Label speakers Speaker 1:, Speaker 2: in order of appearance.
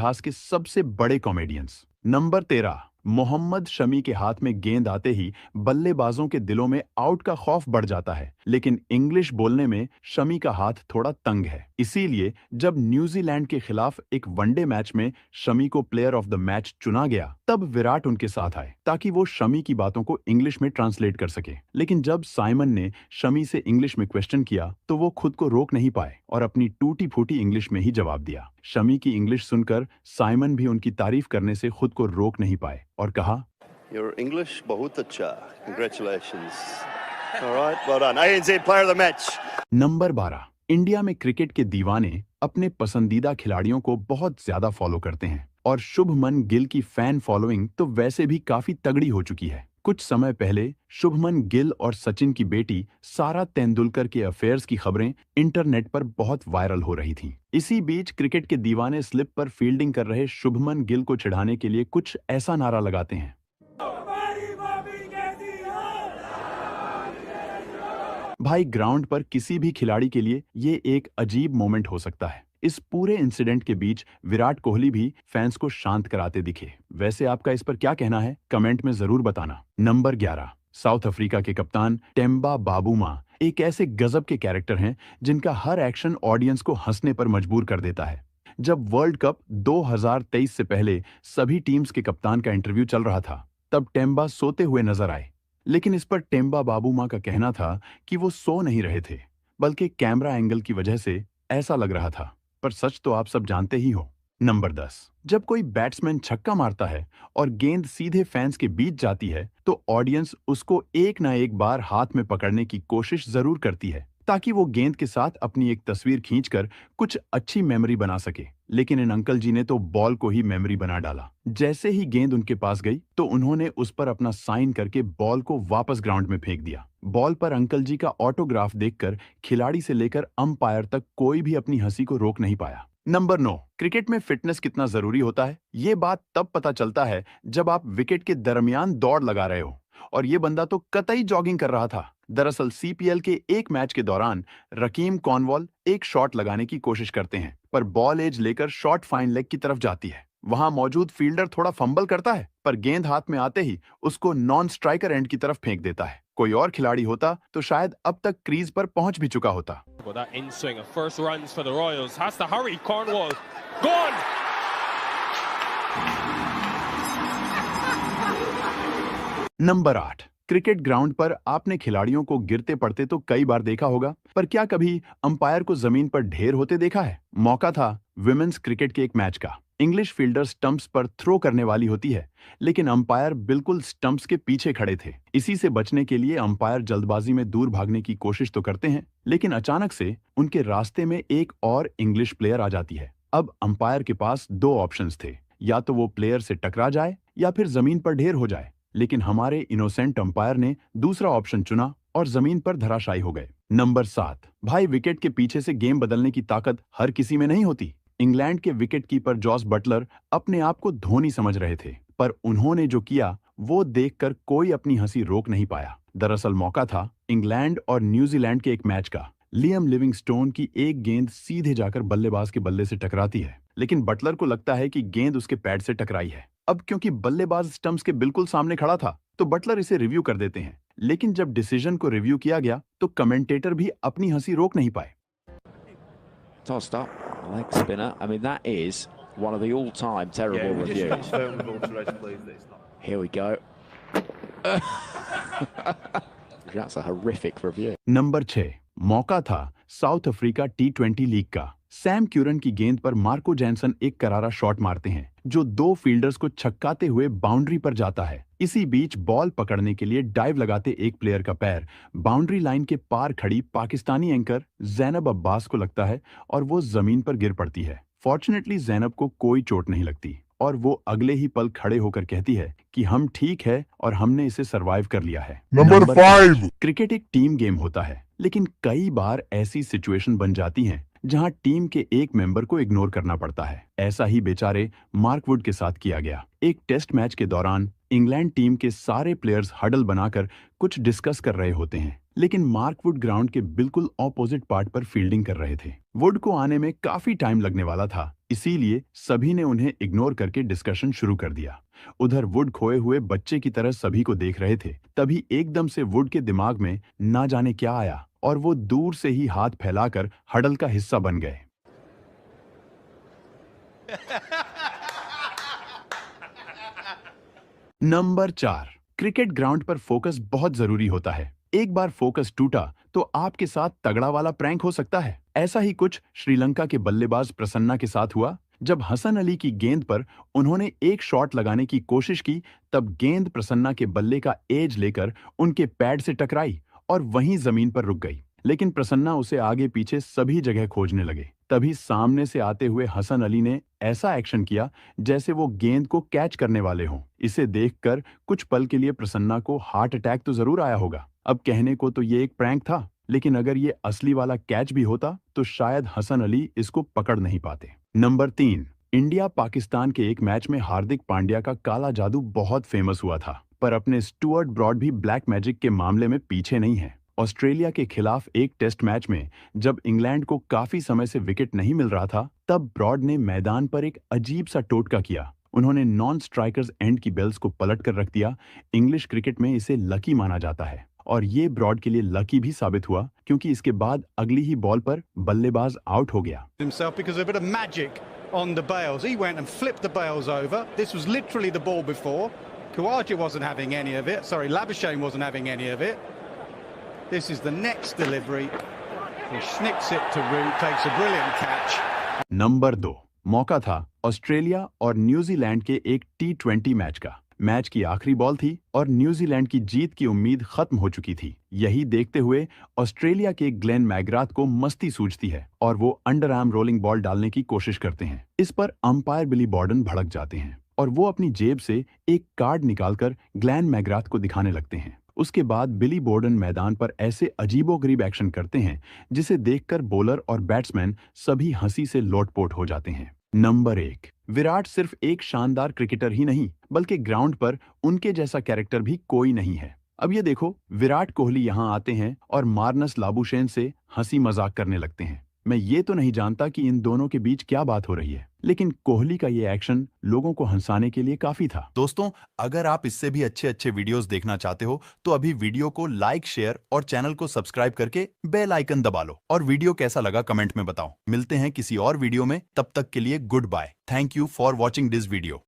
Speaker 1: इतिहास के सबसे बड़े कॉमेडियंस। नंबर 13, मोहम्मद शमी के हाथ में गेंद आते ही बल्लेबाजों के दिलों में आउट का खौफ बढ़ जाता है, लेकिन इंग्लिश बोलने में शमी का हाथ थोड़ा तंग है। इसीलिए जब न्यूजीलैंड के खिलाफ एक वनडे मैच में शमी को प्लेयर ऑफ द मैच चुना गया, तब विराट उनके साथ आए ताकि वो शमी की बातों को इंग्लिश में ट्रांसलेट कर सके। लेकिन जब साइमन ने शमी से इंग्लिश में क्वेश्चन किया तो वो खुद को रोक नहीं पाए और अपनी टूटी फूटी इंग्लिश में ही जवाब दिया। शमी की इंग्लिश सुनकर साइमन भी उनकी तारीफ करने से खुद को रोक नहीं पाए और कहा,
Speaker 2: Your English बहुत अच्छा, congratulations. All right, well done. ANZ player of the match.
Speaker 1: Number 12, India में क्रिकेट के दीवाने अपने पसंदीदा खिलाड़ियों को बहुत ज्यादा फॉलो करते हैं और शुभमन गिल की फैन फॉलोइंग तो वैसे भी काफी तगड़ी हो चुकी है। कुछ समय पहले शुभमन गिल और सचिन की बेटी सारा तेंदुलकर के अफेयर्स की खबरें इंटरनेट पर बहुत वायरल हो रही थीं। इसी बीच क्रिकेट के दीवाने स्लिप पर फील्डिंग कर रहे शुभमन गिल को चिढ़ाने के लिए कुछ ऐसा नारा लगाते हैं। भाई, ग्राउंड पर किसी भी खिलाड़ी के लिए ये एक अजीब मोमेंट हो सकता है। इस पूरे इंसिडेंट के बीच विराट कोहली भी फैंस को शांत कराते दिखे। वैसे आपका इस पर क्या कहना है, कमेंट में जरूर बताना। नंबर 11, साउथ अफ्रीका के कप्तान टेम्बा बाबूमा एक ऐसे गजब के कैरेक्टर हैं जिनका हर एक्शन ऑडियंस को हंसने पर मजबूर कर देता है। जब वर्ल्ड कप 2023 से पहले सभी टीम्स के कप्तान का इंटरव्यू चल रहा था, तब टेम्बा सोते हुए नजर आए। लेकिन इस पर टेम्बा बाबूमा का कहना था कि वो सो नहीं रहे थे, बल्कि कैमरा एंगल की वजह से ऐसा लग रहा था। पर सच तो आप सब जानते ही हो। नंबर 10, जब कोई बैट्समैन छक्का मारता है और गेंद सीधे फैंस के बीच जाती है तो ऑडियंस उसको एक ना एक बार हाथ में पकड़ने की कोशिश जरूर करती है ताकि वो गेंद के साथ अपनी एक तस्वीर खींचकर कुछ अच्छी मेमोरी बना सके। लेकिन इन अंकल जी ने तो बॉल को ही मेमोरी बना डाला। जैसे ही गेंद उनके पास गई तो उन्होंने उस पर अपना साइन करके बॉल को वापस ग्राउंड में फेंक दिया। बॉल पर अंकल जी का ऑटोग्राफ देखकर खिलाड़ी से लेकर अंपायर तक कोई भी अपनी हंसी को रोक नहीं पाया। नंबर 9, क्रिकेट में फिटनेस कितना जरूरी होता है, ये बात तब पता चलता है जब आप विकेट के दरमियान दौड़ लगा रहे हो। और ये बंदा तो कतई जॉगिंग कर रहा था। दरअसल सीपीएल के एक मैच के दौरान रकीम कॉर्नवॉल एक शॉट लगाने की कोशिश करते हैं, पर बॉल एज लेकर शॉट फाइन लेग की तरफ जाती है। वहां मौजूद फील्डर थोड़ा फंबल करता है, पर गेंद हाथ में आते ही उसको नॉन स्ट्राइकर एंड की तरफ फेंक देता है। कोई और खिलाड़ी होता तो शायद अब तक क्रीज पर पहुंच भी चुका होता। नंबर 8, क्रिकेट ग्राउंड पर आपने खिलाड़ियों को गिरते पड़ते तो कई बार देखा होगा, पर क्या कभी अंपायर को जमीन पर ढेर होते देखा है? मौका था विमेंस क्रिकेट के एक मैच का। इंग्लिश फील्डर स्टंप्स पर थ्रो करने वाली होती है, लेकिन अंपायर बिल्कुल स्टंप्स के पीछे खड़े थे। इसी से बचने के लिए अंपायर जल्दबाजी में दूर भागने की कोशिश तो करते हैं, लेकिन अचानक से उनके रास्ते में एक और इंग्लिश प्लेयर आ जाती है। अब अंपायर के पास दो ऑप्शंस थे, या तो वो प्लेयर से टकरा जाए या फिर जमीन पर ढेर हो जाए। लेकिन हमारे इनोसेंट अंपायर ने दूसरा ऑप्शन चुना और जमीन पर धराशायी हो गए। नंबर 7, भाई, विकेट के पीछे से गेम बदलने की ताकत हर किसी में नहीं होती। इंग्लैंड के विकेट कीपर जॉस बटलर अपने आप को धोनी समझ रहे थे, पर उन्होंने जो किया वो देखकर कोई अपनी हंसी रोक नहीं पाया। दरअसल मौका था इंग्लैंड और न्यूजीलैंड के एक मैच का। लियम लिविंगस्टोन की एक गेंद सीधे जाकर बल्लेबाज के बल्ले से टकराती है, लेकिन बटलर को लगता है कि गेंद उसके पैड से टकराई है। अब क्योंकि बल्लेबाज स्टंप्स के बिल्कुल सामने खड़ा था, तो बटलर इसे रिव्यू कर देते हैं। लेकिन जब डिसीजन को रिव्यू किया गया तो कमेंटेटर भी अपनी हंसी रोक नहीं पाए।
Speaker 3: Tossed up, leg spinner. I mean, that is one of the all-time terrible reviews. Here we go. That's a horrific review.
Speaker 1: Number 6, मौका था साउथ अफ्रीका T20 लीग का। सैम क्यूरन की गेंद पर मार्को जैनसन एक करारा शॉट मारते हैं जो दो फील्डर्स को छक्काते हुए बाउंड्री पर जाता है। इसी बीच बॉल पकड़ने के लिए डाइव लगाते एक प्लेयर का पैर बाउंड्री लाइन के पार खड़ी पाकिस्तानी एंकर जैनब अब्बास को लगता है और वो जमीन पर गिर पड़ती है। फॉर्चुनेटली जैनब को कोई चोट नहीं लगती और वो अगले ही पल खड़े होकर कहती है कि हम ठीक है और हमने इसे सरवाइव कर लिया है।
Speaker 4: नंबर 5,
Speaker 1: क्रिकेट एक टीम गेम होता है, लेकिन कई बार ऐसी सिचुएशन बन जाती हैं जहां टीम के एक मेंबर को इग्नोर करना पड़ता है। ऐसा ही बेचारे मार्क वुड के साथ किया गया। एक टेस्ट मैच के दौरान इंग्लैंड टीम के सारे प्लेयर्स हडल बनाकर कुछ डिस्कस कर रहे होते हैं, लेकिन मार्क वुड ग्राउंड के बिल्कुल ऑपोजिट पार्ट पर फील्डिंग कर रहे थे। वुड को आने में काफी टाइम लगने वाला था, इसीलिए सभी ने उन्हें इग्नोर करके डिस्कशन शुरू कर दिया। उधर वुड खोए हुए बच्चे की तरह सभी को देख रहे थे। तभी एकदम से वुड के दिमाग में ना जाने क्या आया और वो दूर से ही हाथ फैलाकर हडल का हिस्सा बन गए। नंबर 4, क्रिकेट ग्राउंड पर फोकस बहुत जरूरी होता है। एक बार फोकस टूटा तो आपके साथ तगड़ा वाला प्रैंक हो सकता है। ऐसा ही कुछ श्रीलंका के बल्लेबाज प्रसन्ना के साथ हुआ। जब हसन अली की गेंद पर उन्होंने एक शॉट लगाने की कोशिश की, तब गेंद प्रसन्ना के बल्ले का एज लेकर उनके पैड से टकराई और वहीं जमीन पर रुक गई। लेकिन प्रसन्ना उसे आगे पीछे सभी जगह खोजने लगे। तभी सामने से आते हुए हसन अली ने ऐसा एक्शन किया जैसे वो गेंद को कैच करने वाले हों। इसे देखकर कुछ पल के लिए प्रसन्ना को हार्ट अटैक तो जरूर आया होगा। अब कहने को तो ये एक प्रैंक था, लेकिन अगर ये असली वाला कैच भी होता तो शायद हसन अली इसको पकड़ नहीं पाते। नंबर 3, इंडिया पाकिस्तान के एक मैच में हार्दिक पांड्या का काला जादू बहुत फेमस हुआ था, पर अपने स्टुअर्ट ब्रॉड भी ब्लैक मैजिक के मामले में पीछे नहीं है। ऑस्ट्रेलिया के खिलाफ एक टेस्ट मैच में जब इंग्लैंड को काफी समय से विकेट नहीं मिल रहा था, तब ब्रॉड ने मैदान पर एक अजीब सा टोटका किया। उन्होंने नॉन स्ट्राइकर्स एंड की बेल्स को पलट कर रख दिया। इंग्लिश क्रिकेट में इसे लकी माना जाता है और ये ब्रॉड के लिए लकी भी साबित हुआ, क्योंकि इसके बाद अगली ही बॉल पर बल्लेबाज आउट हो गया।
Speaker 4: Himself because of a bit of magic on the bails. He went and flipped the bails over. This was literally the ball before. Khawaja wasn't having any of it. Sorry, Labuschagne wasn't having any of it. This is the next delivery. He snicks it to Root, takes a brilliant catch.
Speaker 1: Number 2, मौका था Australia और New Zealand के एक T20 match का। Match की आखिरी ball थी और न्यूजीलैंड की जीत की उम्मीद खत्म हो चुकी थी। यही देखते हुए ऑस्ट्रेलिया के ग्लेन मैग्राथ को मस्ती सूझती है और वो अंडर आर्म रोलिंग बॉल डालने की कोशिश करते हैं। इस पर अंपायर बिली बॉर्डन भड़क जाते हैं और वो अपनी जेब से एक कार्ड निकालकर ग्लेन मैग्राथ को दिखाने लगते हैं। उसके बाद बिली बॉर्डन मैदान पर ऐसे अजीबोगरीब एक्शन करते हैं जिसे देखकर बॉलर और बैट्समैन सभी हंसी से लोटपोट हो जाते हैं। नंबर 1, विराट सिर्फ एक शानदार क्रिकेटर ही नहीं, बल्कि ग्राउंड पर उनके जैसा कैरेक्टर भी कोई नहीं है। अब ये देखो, विराट कोहली यहाँ आते हैं और मार्नस लाबुशेन से हंसी मजाक करने लगते हैं। मैं ये तो नहीं जानता कि इन दोनों के बीच क्या बात हो रही है, लेकिन कोहली का ये एक्शन लोगों को हंसाने के लिए काफी था।
Speaker 5: दोस्तों, अगर आप इससे भी अच्छे वीडियोस देखना चाहते हो तो अभी वीडियो को लाइक, शेयर और चैनल को सब्सक्राइब करके बेल आइकन दबा लो और वीडियो कैसा लगा कमेंट में बताओ। मिलते हैं किसी और वीडियो में, तब तक के लिए goodbye. Thank you for watching this video.